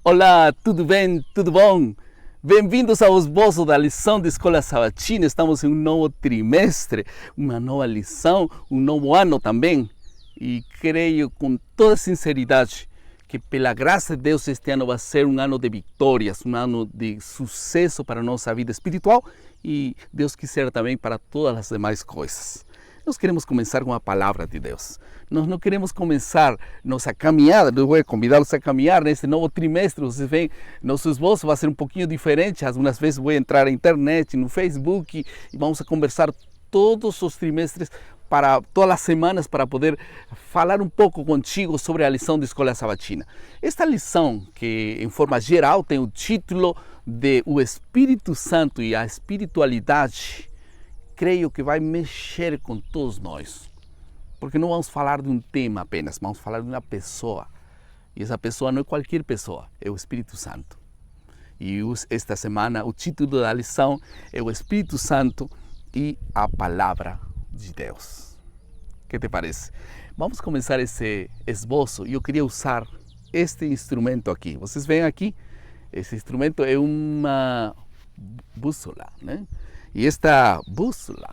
Olá, tudo bem? Tudo bom? Bem-vindos ao esboço da lição de Escola Sabatina. Estamos em um novo trimestre, uma nova lição, um novo ano também. E creio com toda sinceridade que pela graça de Deus este ano vai ser um ano de vitórias, um ano de sucesso para a nossa vida espiritual e Deus quiser também para todas as demais coisas. Nós queremos começar com a palavra de Deus. Nós não queremos começar nossa caminhada. Eu vou convidá-los a caminhar nesse novo trimestre. Vocês veem, nosso esboço vai ser um pouquinho diferente. Algumas vezes vou entrar na internet, no Facebook e vamos a conversar todos os trimestres, para todas as semanas, para poder falar um pouco contigo sobre a lição de Escola Sabatina. Esta lição, que em forma geral tem o título de O Espírito Santo e a Espiritualidade, creio que vai mexer com todos nós. Porque não vamos falar de um tema apenas, vamos falar de uma pessoa. E essa pessoa não é qualquer pessoa, é o Espírito Santo. E esta semana o título da lição é O Espírito Santo e a Palavra de Deus. O que te parece? Vamos começar esse esboço e eu queria usar este instrumento aqui. Vocês veem aqui? Esse instrumento é uma bússola, né? E esta bússola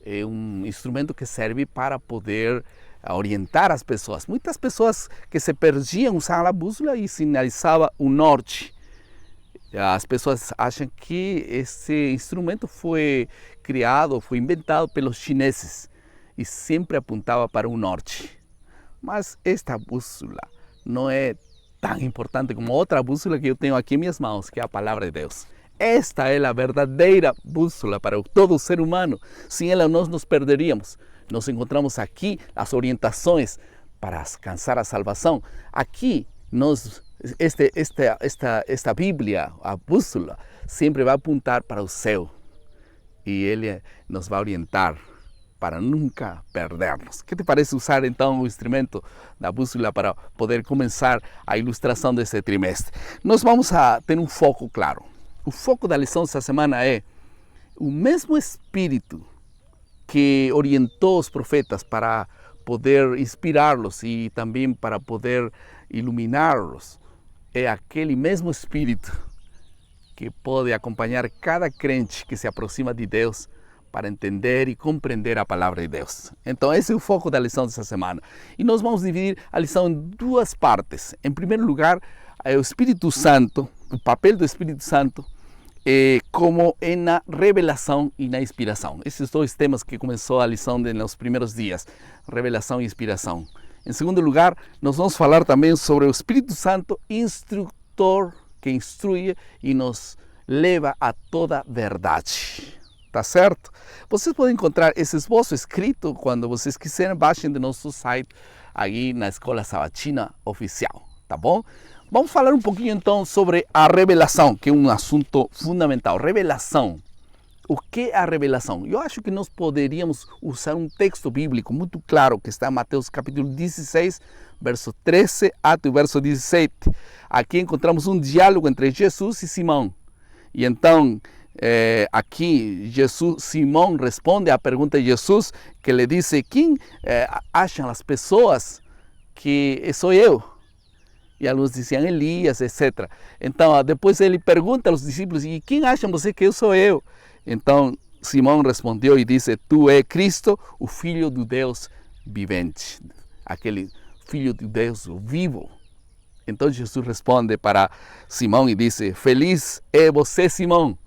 é um instrumento que serve para poder orientar as pessoas. Muitas pessoas que se perdiam usavam a bússola e sinalizava o norte. As pessoas acham que esse instrumento foi criado, foi inventado pelos chineses e sempre apontava para o norte. Mas esta bússola não é tão importante como outra bússola que eu tenho aqui em minhas mãos, que é a Palavra de Deus. Esta é a verdadeira bússola para todo ser humano. Sem ela nós nos perderíamos. Nós encontramos aqui as orientações para alcançar a salvação. Aqui esta Bíblia, a bússola, sempre vai apontar para o céu. E ele nos vai orientar para nunca perdermos. O que te parece usar então o instrumento da bússola para poder começar a ilustração desse trimestre? Nós vamos a ter um foco claro. O foco da lição dessa semana é o mesmo Espírito que orientou os profetas para poder inspirá-los e também para poder iluminá-los. É aquele mesmo Espírito que pode acompanhar cada crente que se aproxima de Deus para entender e compreender a palavra de Deus. Então esse é o foco da lição dessa semana. E nós vamos dividir a lição em duas partes. Em primeiro lugar, é o Espírito Santo, o papel do Espírito Santo, como na revelação e na inspiração. Esses dois temas que começou a lição nos primeiros dias, revelação e inspiração. Em segundo lugar, nós vamos falar também sobre o Espírito Santo, instrutor que instrui e nos leva a toda verdade. Tá certo? Vocês podem encontrar esse esboço escrito quando vocês quiserem, baixem do nosso site aí na Escola Sabatina Oficial, tá bom? Vamos falar um pouquinho então sobre a revelação, que é um assunto fundamental. Revelação. O que é a revelação? Eu acho que nós poderíamos usar um texto bíblico muito claro que está em Mateus capítulo 16, verso 13 até o verso 17. Aqui encontramos um diálogo entre Jesus e Simão. E então, aqui Simão responde à pergunta de Jesus, que lhe disse: quem acham as pessoas que sou eu? E alguns diziam Elias, etc. Então, depois ele pergunta aos discípulos: e quem acham você que eu sou eu? Então, Simão respondeu e disse: tu és Cristo, o Filho do Deus vivente. Aquele Filho de Deus vivo. Então, Jesus responde para Simão e disse: feliz é você, Simão,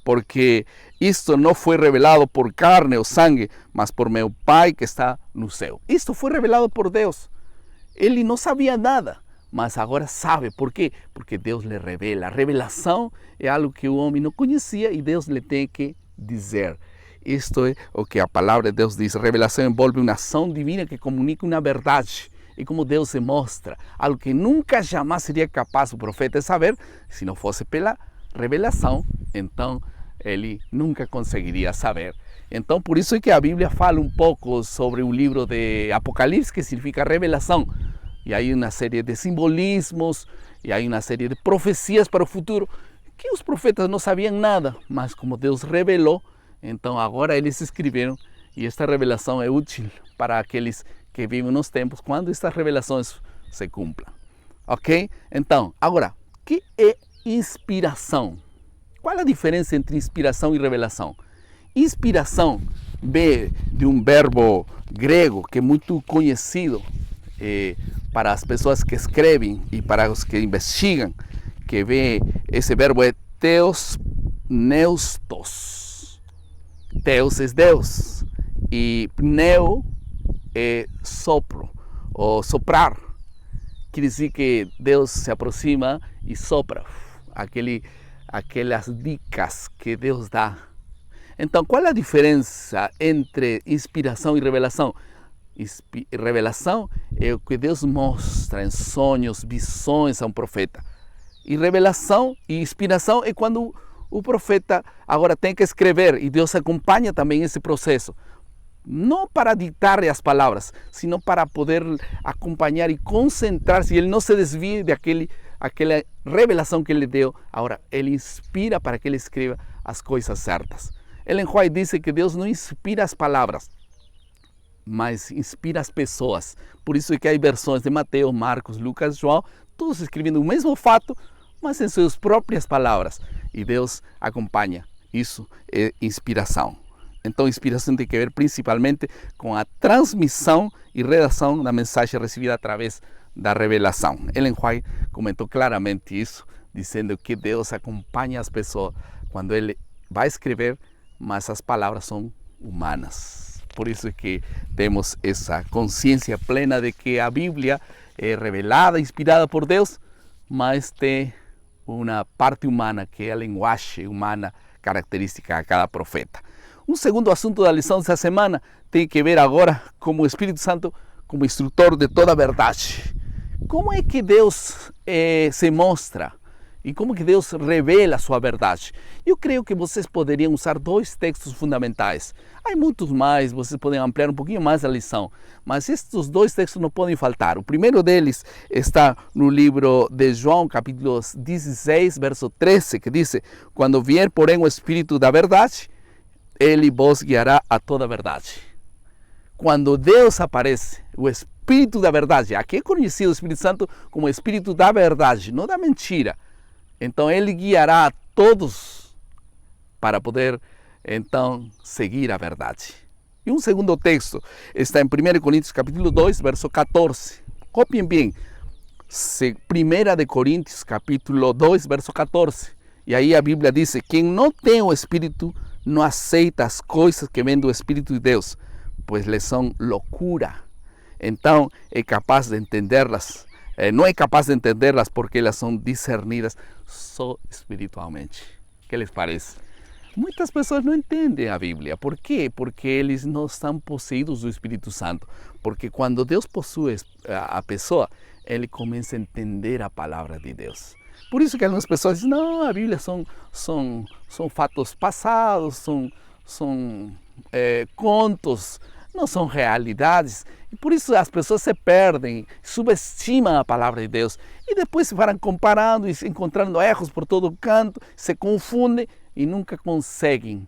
porque isto não foi revelado por carne ou sangue, mas por meu Pai que está no céu. Isto foi revelado por Deus. Ele não sabia nada, mas agora sabe. Por quê? Porque Deus lhe revela. A revelação é algo que o homem não conhecia e Deus lhe tem que dizer. Isto é o que a palavra de Deus diz. A revelação envolve uma ação divina que comunica uma verdade. E como Deus se mostra, algo que nunca jamais seria capaz o profeta de saber, se não fosse pela revelação, então ele nunca conseguiria saber. Então por isso é que a Bíblia fala um pouco sobre o livro de Apocalipse, que significa revelação. E aí uma série de simbolismos, e aí uma série de profecias para o futuro, que os profetas não sabiam nada, mas como Deus revelou, então agora eles escreveram, e esta revelação é útil para aqueles que vivem nos tempos quando estas revelações se cumpram. Ok? Então, agora, que é inspiração? Qual a diferença entre inspiração e revelação? Inspiração vem de um verbo grego que é muito conhecido para as pessoas que escrevem e para os que investigam, que vem, esse verbo é theos neustos. Theos é Deus e pneu é sopro ou soprar. Quer dizer que Deus se aproxima e sopra aquelas dicas que Deus dá. Então, qual é a diferença entre inspiração e revelação? Revelação é o que Deus mostra em sonhos, visões a um profeta. E revelação e inspiração é quando o profeta agora tem que escrever e Deus acompanha também esse processo. Não para ditar as palavras, sino para poder acompanhar e concentrar-se. Ele não se desvie daquela revelação que ele deu. Agora, ele inspira para que ele escreva as coisas certas. Ellen White diz que Deus não inspira as palavras, mas inspira as pessoas. Por isso é que há versões de Mateus, Marcos, Lucas, João, todos escrevendo o mesmo fato, mas em suas próprias palavras. E Deus acompanha. Isso é inspiração. Então, inspiração tem que ver principalmente com a transmissão e redação da mensagem recebida através da revelação. Ellen White comentou claramente isso, dizendo que Deus acompanha as pessoas quando Ele vai escrever, mas as palavras são humanas. Por isso é que temos essa consciência plena de que a Bíblia é revelada, inspirada por Deus, mas tem uma parte humana, que é a linguagem humana característica a cada profeta. Um segundo assunto da lição dessa semana tem que ver agora com o Espírito Santo como instrutor de toda a verdade. Como é que Deus se mostra e como que Deus revela a sua verdade? Eu creio que vocês poderiam usar dois textos fundamentais. Há muitos mais, vocês podem ampliar um pouquinho mais a lição, mas estes dois textos não podem faltar. O primeiro deles está no livro de João, capítulo 16, verso 13, que diz: quando vier, porém, o Espírito da verdade, Ele vos guiará a toda a verdade. Quando Deus aparece, o Espírito da verdade, aqui é conhecido o Espírito Santo como o Espírito da verdade, não da mentira. Então Ele guiará a todos para poder, então, seguir a verdade. E um segundo texto está em 1 Coríntios capítulo 2, verso 14. Copiem bem. 1 Coríntios capítulo 2, verso 14. E aí a Bíblia diz: quem não tem o Espírito não aceita as coisas que vêm do Espírito de Deus, pois lhes são loucura. Então é capaz de entendê-las. Não é capaz de entendê-las porque elas são discernidas só espiritualmente. O que lhes parece? Muitas pessoas não entendem a Bíblia. Por quê? Porque eles não estão possuídos do Espírito Santo. Porque quando Deus possui a pessoa, ele começa a entender a palavra de Deus. Por isso que algumas pessoas dizem: não, a Bíblia são fatos passados, são contos, não são realidades. E por isso as pessoas se perdem, subestimam a palavra de Deus. E depois se param comparando e encontrando erros por todo canto, se confundem e nunca conseguem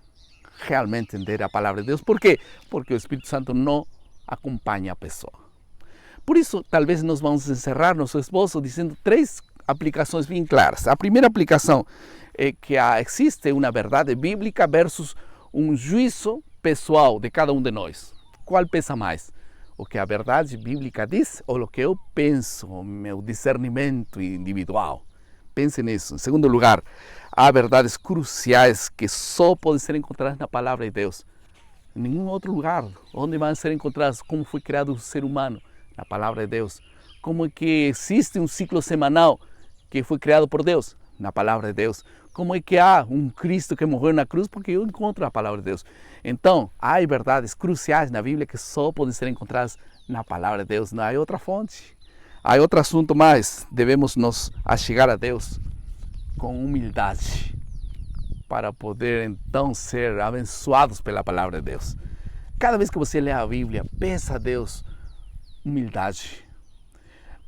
realmente entender a palavra de Deus. Por quê? Porque o Espírito Santo não acompanha a pessoa. Por isso, talvez nós vamos encerrar nosso esboço dizendo três aplicações bem claras. A primeira aplicação é que existe uma verdade bíblica versus um juízo pessoal de cada um de nós. Qual pesa mais? O que a verdade bíblica diz ou o que eu penso, o meu discernimento individual? Pense nisso. Em segundo lugar, há verdades cruciais que só podem ser encontradas na palavra de Deus. Em nenhum outro lugar. Onde vão ser encontradas? Como foi criado o ser humano? Na palavra de Deus. Como é que existe um ciclo semanal que foi criado por Deus? Na palavra de Deus. Como é que há um Cristo que morreu na cruz? Porque eu encontro a palavra de Deus. Então, há verdades cruciais na Bíblia que só podem ser encontradas na palavra de Deus. Não há outra fonte. Há outro assunto mais. Devemos nos achegar a Deus com humildade para poder então ser abençoados pela palavra de Deus. Cada vez que você lê a Bíblia, peça a Deus humildade.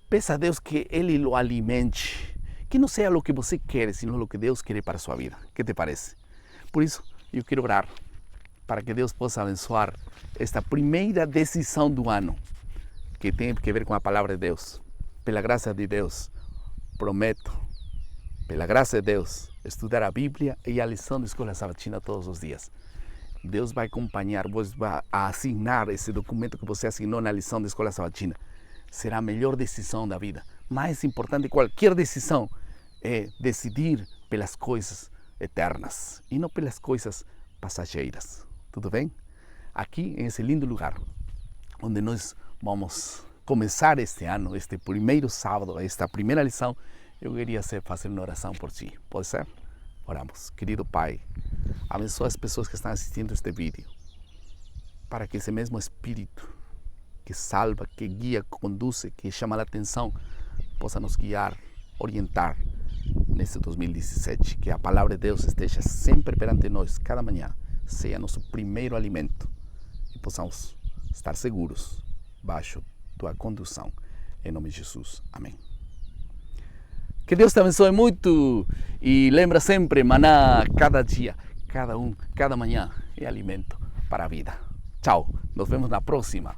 Peça a Deus que Ele o alimente. Que não seja o que você quer, sino o que Deus quer para a sua vida. O que te parece? Por isso, eu quero orar para que Deus possa abençoar esta primeira decisão do ano, que tem que ver com a palavra de Deus. Pela graça de Deus, prometo pela graça de Deus, estudar a Bíblia e a lição da escola sabatina todos os dias. Deus vai acompanhar, você vai assinar esse documento que você assinou na lição da escola sabatina. Será a melhor decisão da vida. Mais importante de qualquer decisão é decidir pelas coisas eternas e não pelas coisas passageiras. Tudo bem? Aqui, nesse lindo lugar, onde nós vamos começar este ano, este primeiro sábado, esta primeira lição, eu queria fazer uma oração por ti. Pode ser? Oramos. Querido Pai, abençoa as pessoas que estão assistindo este vídeo, para que esse mesmo Espírito que salva, que guia, que conduz, que chama a atenção, possa nos guiar, orientar nesse 2017. Que a palavra de Deus esteja sempre perante nós, cada manhã, seja nosso primeiro alimento e possamos estar seguros, baixo tua condução. Em nome de Jesus. Amém. Que Deus te abençoe muito e lembra sempre, maná, cada dia, cada manhã é alimento para a vida. Tchau, nos vemos na próxima.